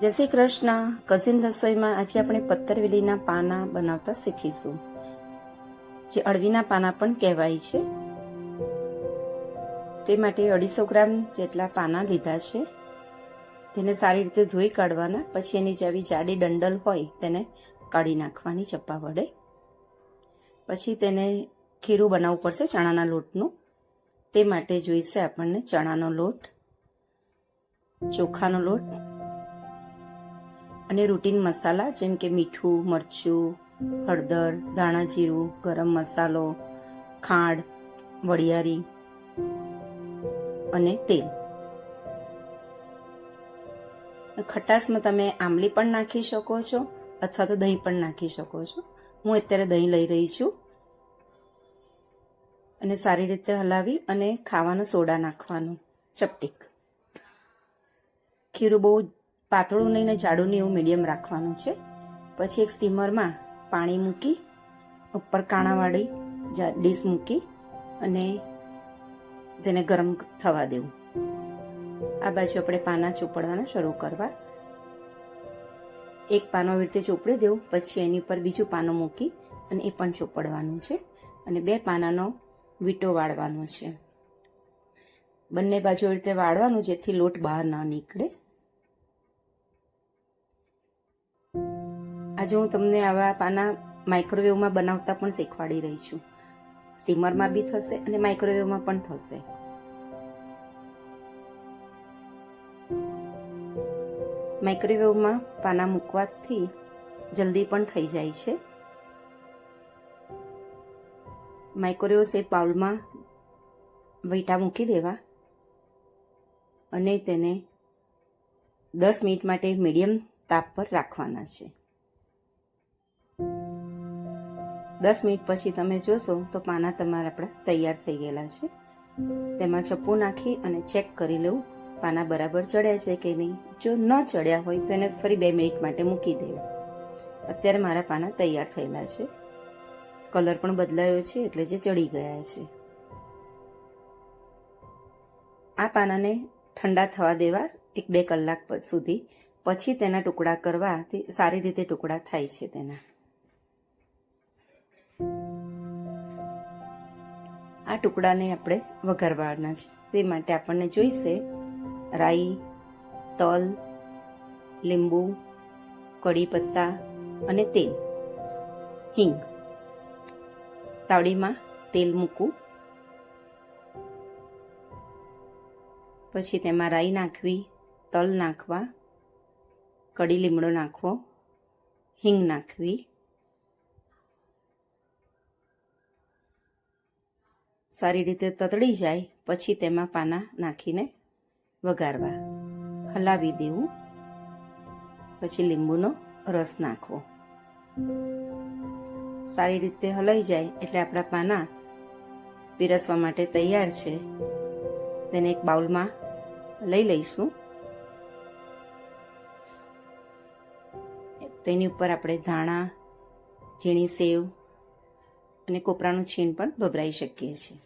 જય શ્રી કૃષ્ણ. કઝિન રસોઈમાં આજે આપણે પત્તરવેલીના પાના બનાવતા શીખીશું, જે અળવીના પાના પણ કહેવાય છે. તે માટે 250 ગ્રામ જેટલા પાના લીધા છે. તેને સારી રીતે ધોઈ કાઢવાના. પછી એની જેવી જાડી ડંડલ હોય તેને કાઢી નાખવાની ચપ્પા વડે. પછી તેને ખીરું બનાવવું પડશે ચણાના લોટનું. તે માટે જોઈશે આપણને ચણાનો લોટ, ચોખાનો લોટ અને રૂટીન મસાલા જેમ કે મીઠું, મરચું, હળદર, ધાણા જીરું, ગરમ મસાલો, ખાંડ, વરિયાળી અને તેલ. ખટાશમાં તમે આંબલી પણ નાખી શકો છો અથવા તો દહીં પણ નાખી શકો છો. હું અત્યારે દહીં લઈ રહી છું. અને સારી રીતે હલાવી અને ખાવાનો સોડા નાખવાનું ચપટીક. ખીરું બહુ પાતળું નહીં ને જાડું નહીં, એવું મીડિયમ રાખવાનું છે. પછી એક સ્ટીમરમાં પાણી મૂકી ઉપર કાણાવાળી ડીશ મૂકી અને તેને ગરમ થવા દેવું. આ બાજુ આપણે પાના ચોપડવાના શરૂ કરવા. એક પાનો આવી રીતે ચોપડી દેવું, પછી એની ઉપર બીજું પાનું મૂકી અને એ પણ ચોપડવાનું છે. અને 2 પાનાનો વીંટો વાળવાનો છે. બંને બાજુ આવી રીતે વાળવાનું જેથી લોટ બહાર ન નીકળે. આજે હું તમને આવા પાના માઇક્રોવેવમાં બનાવતા પણ શીખવાડી રહી છું. સ્ટીમરમાં બી થશે અને માઇક્રોવેવમાં પણ થશે. માઇક્રોવેવમાં પાના મૂકવાથી જલ્દી પણ થઈ જાય છે. માઇક્રોવેવ શેપ બાઉલમાં વીંટા મૂકી દેવા અને તેને 10 મિનિટ માટે મીડિયમ તાપ પર રાખવાના છે. 10 મિનિટ પછી તમે જોશો તો પાના તમારા આપણા તૈયાર થઈ ગયેલા છે. તેમાં ચપ્પુ નાખી અને ચેક કરી લેવું પાના બરાબર ચડ્યા છે કે નહીં. જો ન ચડ્યા હોય તો એને ફરી 2 મિનિટ માટે મૂકી દેવું. અત્યારે મારા પાના તૈયાર થયેલા છે. કલર પણ બદલાયો છે એટલે જે ચડી ગયા છે. આ પાનાને ઠંડા થવા દેવા 1-2 કલાક સુધી. પછી તેના ટુકડા કરવાથી સારી રીતે ટુકડા થાય છે તેના. આ ટુકડાને આપણે વઘારવાના છે. તે માટે આપણને જોઈશે રાઈ, તલ, લીંબુ, કડી પત્તા અને તેલ, હિંગ. તાવડીમાં તેલ મૂકવું. પછી તેમાં રાઈ નાખવી, તલ નાખવા, કડી લીમડો નાખવો, હિંગ નાખવી. સારી રીતે તતડી જાય પછી તેમાં પાના નાખીને વઘારવા, હલાવી દેવું. પછી લીંબુનો રસ નાખવો. સારી રીતે હલાઈ જાય એટલે આપણા પાના પીરસવા માટે તૈયાર છે. તેને એક બાઉલમાં લઈ લઈશું. તેની ઉપર આપણે ધાણા, ઝીણી સેવ અને કોપરાનું છીણ પણ ભભરાઈ શકીએ છીએ.